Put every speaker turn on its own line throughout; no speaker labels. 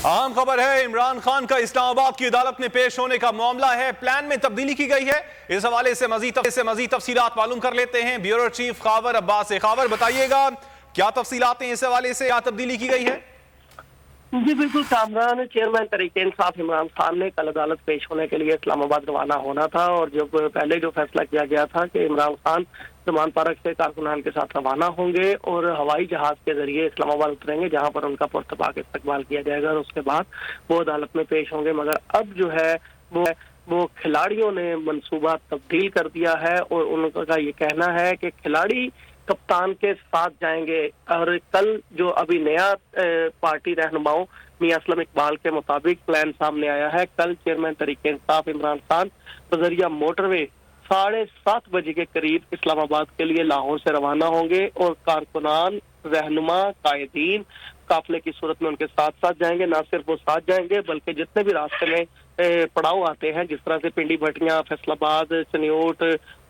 अहम खबर है, इमरान खान का इस्लामाबाद की अदालत में पेश होने का मामला है। प्लान में तब्दीली की गई है। इस हवाले से मजीद तफसीलात मालूम कर लेते हैं ब्यूरो चीफ खावर अब्बास से। खावर, बताइएगा क्या तफसीलात हैं, इस हवाले से क्या तब्दीली की गई है?
जी बिल्कुल कामरान, चेयरमैन तहरीक इंसाफ इमरान खान ने कल अदालत पेश होने के लिए इस्लामाबाद रवाना होना था। और जब पहले जो फैसला किया गया था कि इमरान खान जमान पार्क से कारकुनान के साथ रवाना होंगे और हवाई जहाज के जरिए इस्लामाबाद उतरेंगे, जहां पर उनका पुरतबाक इस्तकबाल किया जाएगा और उसके बाद वो अदालत में पेश होंगे। मगर अब जो है वो खिलाड़ियों ने मंसूबा तब्दील कर दिया है और उनका ये कहना है कि खिलाड़ी कप्तान के साथ जाएंगे। और कल जो अभी नया पार्टी रहनुमाओं मियां असलम इकबाल के मुताबिक प्लान सामने आया है, कल चेयरमैन तहरीक इंसाफ इमरान खान बजरिया मोटरवे 7:30 बजे के करीब इस्लामाबाद के लिए लाहौर से रवाना होंगे और कारकुनान, रहनुमा, कायदीन काफिले की सूरत में उनके साथ साथ जाएंगे। ना सिर्फ वो साथ जाएंगे बल्कि जितने भी रास्ते में पड़ाव आते हैं, जिस तरह से पिंडी भटियां, फैसलाबाद, चनियोट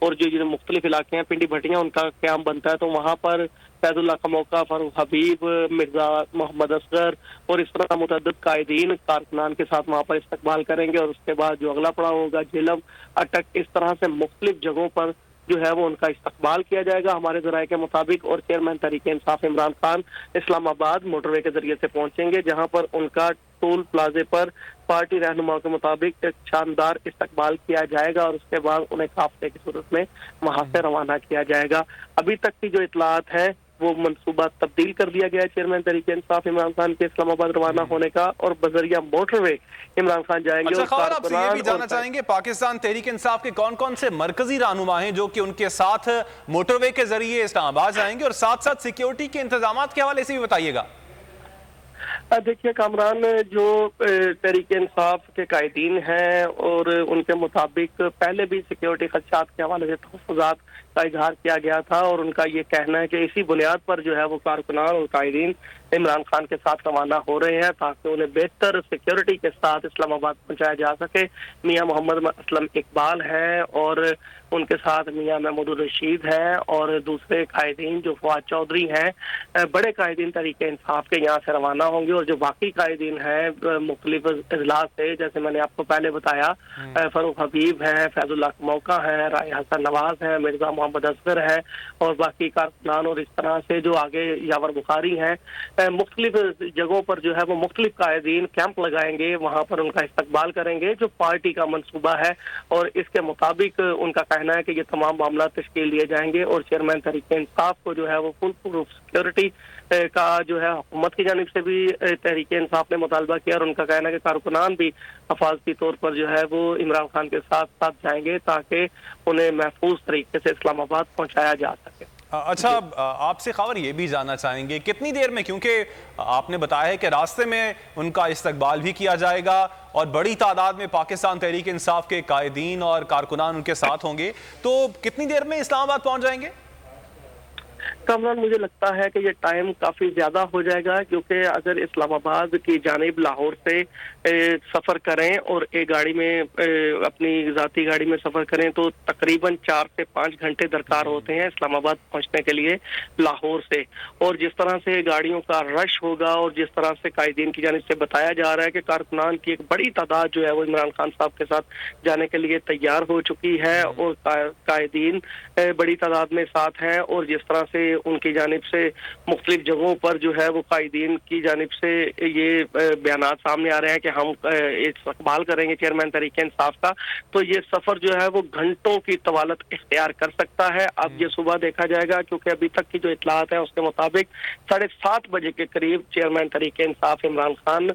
और जो मुख्तलिफ इलाके हैं, पिंडी भटियां उनका क्याम बनता है, तो वहां पर फैजुल्लाह का मौका, फारूक हबीब, मिर्जा मोहम्मद असगर और इस तरह मुतअद्दिद कायदीन कारकुनान के साथ वहां पर इस्तकबाल करेंगे। और उसके बाद जो अगला पड़ाव होगा झेलम, अटक, इस तरह से मुख्तलिफ जगहों पर जो है वो उनका इस्तकबाल किया जाएगा हमारे ज़राए के मुताबिक। और चेयरमैन तहरीक इंसाफ इमरान खान इस्लामाबाद मोटरवे के जरिए से पहुंचेंगे, जहां पर उनका टोल प्लाजे पर पार्टी रहनुमाओं के मुताबिक एक शानदार इस्तकबाल किया जाएगा और उसके बाद उन्हें काफिले की सूरत में वहां से रवाना किया जाएगा। अभी तक की जो इतलात है वो मंसूबा तब्दील कर दिया गया है चेयरमैन तहरीक इंसाफ इमरान खान के इस्लामाबाद रवाना होने का, और बजरिया मोटरवे इमरान खान जाएंगे।
अच्छा खबर, आपसे ये भी जानना चाहेंगे पाकिस्तान तहरीक इंसाफ के कौन कौन से मरकजी रहनुमा हैं जो कि उनके साथ मोटरवे के जरिए इस्लामाबाद जाएंगे, और साथ साथ सिक्योरिटी के इंतजाम के हवाले से भी बताइएगा।
देखिए कामरान, जो तहरीक इंसाफ के कायदीन हैं और उनके मुताबिक पहले भी सिक्योरिटी खदशात के हवाले से तहफ़्फ़ुज़ात का इजहार किया गया था और उनका ये कहना है कि इसी बुनियाद पर जो है वो कारकुनान और कायदीन इमरान खान के साथ रवाना हो रहे हैं ताकि उन्हें बेहतर सिक्योरिटी के साथ इस्लामाबाद पहुंचाया जा सके। मियां मोहम्मद असलम इकबाल है और उनके साथ मियां महमूद रशीद है और दूसरे कायदीन जो फवाद चौधरी हैं, बड़े कायदीन तहरीक इंसाफ के यहाँ से रवाना होंगे। और जो बाकी कायदीन हैं मुख्तलिफ अजलास से, जैसे मैंने आपको पहले बताया, फारूक हबीब है, फैजुल्लाह का मौका है, राय हसन नवाज है, मिर्जा मोहम्मद असगर है और बाकी कारकुनान, और इस तरह से जो आगे यावर बुखारी हैं, मुख्तलिफ जगहों पर जो है वो मुख्तलिफ कायदीन कैंप लगाएंगे, वहां पर उनका इस्तकबाल करेंगे जो पार्टी का मंसूबा है। और इसके मुताबिक उनका कहना है कि ये तमाम मामला तश्कील दिए जाएंगे और चेयरमैन तहरीक इंसाफ को जो है वो फुल प्रूफ सिक्योरिटी का जो है हुकूमत की जानिब से भी तहरीक इंसाफ ने मुतालबा किया। और उनका कहना है कि कारकुनान भी हफाजती तौर पर जो है वो इमरान खान के साथ साथ जाएंगे ताकि उन्हें महफूज तरीके से इस्लामाबाद पहुंचाया जा सके।
अच्छा, आपसे खबर ये भी जानना चाहेंगे कितनी देर में, क्योंकि आपने बताया है कि रास्ते में उनका इस्तकबाल भी किया जाएगा और बड़ी तादाद में पाकिस्तान तहरीक इंसाफ के कायदीन और कारकुनान उनके साथ होंगे, तो कितनी देर में इस्लामाबाद पहुंच जाएंगे?
कामरान, मुझे लगता है कि ये टाइम काफी ज्यादा हो जाएगा, क्योंकि अगर इस्लामाबाद की जानिब लाहौर से सफर करें और एक गाड़ी में अपनी जाती गाड़ी में सफर करें तो तकरीबन 4 से 5 घंटे दरकार होते हैं इस्लामाबाद पहुंचने के लिए लाहौर से। और जिस तरह से गाड़ियों का रश होगा और जिस तरह से कायदीन की जानिब से बताया जा रहा है कि कारकुनान की एक बड़ी तादाद जो है वो इमरान खान साहब के साथ जाने के लिए तैयार हो चुकी है और कायदीन बड़ी तादाद में साथ हैं, और जिस तरह से उनकी जानिब से मुख्तलिफ जगहों पर जो है वो कायदीन की जानिब से ये बयानात सामने आ रहे हैं कि हम इस्तकबाल करेंगे चेयरमैन तहरीक इंसाफ का, तो ये सफर जो है वो घंटों की तवालत इख्तियार कर सकता है। अब ये सुबह देखा जाएगा, क्योंकि अभी तक की जो इतलात है उसके मुताबिक 7:30 बजे के करीब चेयरमैन तहरीक इंसाफ इमरान खान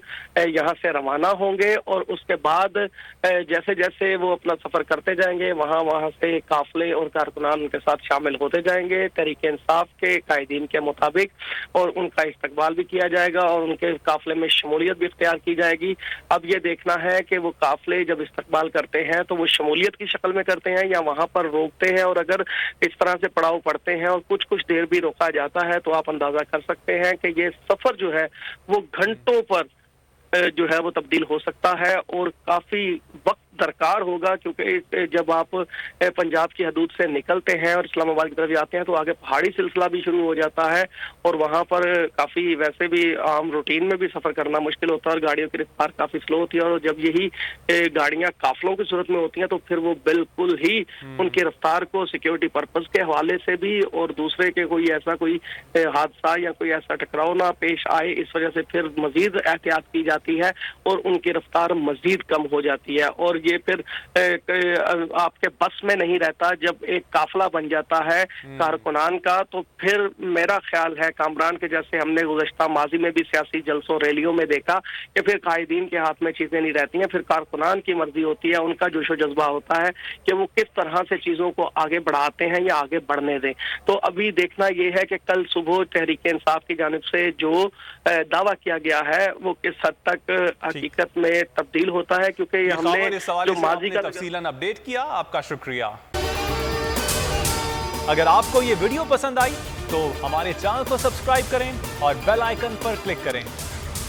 यहाँ से रवाना होंगे और उसके बाद जैसे जैसे वो अपना सफर करते जाएंगे वहाँ से काफिले और कारकुनान उनके साथ शामिल होते जाएंगे तहरीक इंसाफ के कायदीन के मुताबिक, और उनका इस्तकबाल भी किया जाएगा और उनके काफिले में शमूलियत भी इख्तियार की जाएगी। अब ये देखना है कि वो काफिले जब इस्तकबाल करते हैं तो वो शमूलियत की शक्ल में करते हैं या वहां पर रोकते हैं, और अगर इस तरह से पड़ाव पड़ते हैं और कुछ कुछ देर भी रोका जाता है तो आप अंदाजा कर सकते हैं कि ये सफर जो है वो घंटों पर जो है वो तब्दील हो सकता है और काफी वक्त दरकार होगा, क्योंकि जब आप पंजाब की हदूद से निकलते हैं और इस्लामाबाद की तरफ जाते हैं तो आगे पहाड़ी सिलसिला भी शुरू हो जाता है और वहाँ पर काफ़ी वैसे भी आम रूटीन में भी सफ़र करना मुश्किल होता है और गाड़ियों की रफ्तार काफ़ी स्लो होती है। और जब यही गाड़ियाँ काफिलों की सूरत में होती हैं तो फिर वो बिल्कुल ही उनकी रफ्तार को सिक्योरिटी पर्पस के हवाले से भी और दूसरे के कोई ऐसा कोई हादसा या कोई ऐसा टकराव ना पेश आए, इस वजह से फिर मजीद एहतियात की जाती है और उनकी रफ्तार मजीद कम हो जाती है। और ये फिर आपके बस में नहीं रहता, जब एक काफिला बन जाता है कारकुनान का तो फिर मेरा ख्याल है कामरान के, जैसे हमने गुज़श्ता माजी में भी सियासी जलसों रैलियों में देखा कि फिर कायदीन के हाथ में चीजें नहीं रहती हैं, फिर कारकुनान की मर्जी होती है, उनका जोशो जज्बा होता है कि वो किस तरह से चीजों को आगे बढ़ाते हैं या आगे बढ़ने दें। तो अभी देखना ये है कि कल सुबह तहरीक इंसाफ की जानिब से जो दावा किया गया है वो किस हद तक हकीकत में तब्दील होता है, क्योंकि हमने जो माजी का
तफसीलन अपडेट किया। आपका शुक्रिया। अगर आपको ये वीडियो पसंद आई तो हमारे चैनल को सब्सक्राइब करें और बेल आइकन पर क्लिक करें।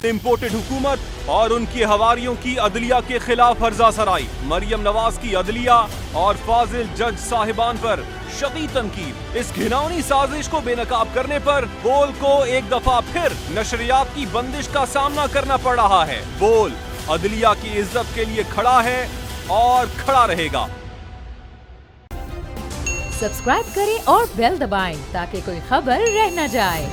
इम्पोर्टेड हुकूमत और उनकी हवारियों की अदलिया के खिलाफ हर्जा सराई, मरियम नवाज की अदलिया और फाजिल जज साहिबान पर शदीद तनकीद। इस घिनौनी साजिश को बेनकाब करने पर बोल को एक दफा फिर नशरियात की बंदिश का सामना करना पड़ रहा है। बोल अदलिया की इज्जत के लिए खड़ा है और खड़ा रहेगा।
सब्सक्राइब करें और बेल दबाएं ताकि कोई खबर रह न जाए।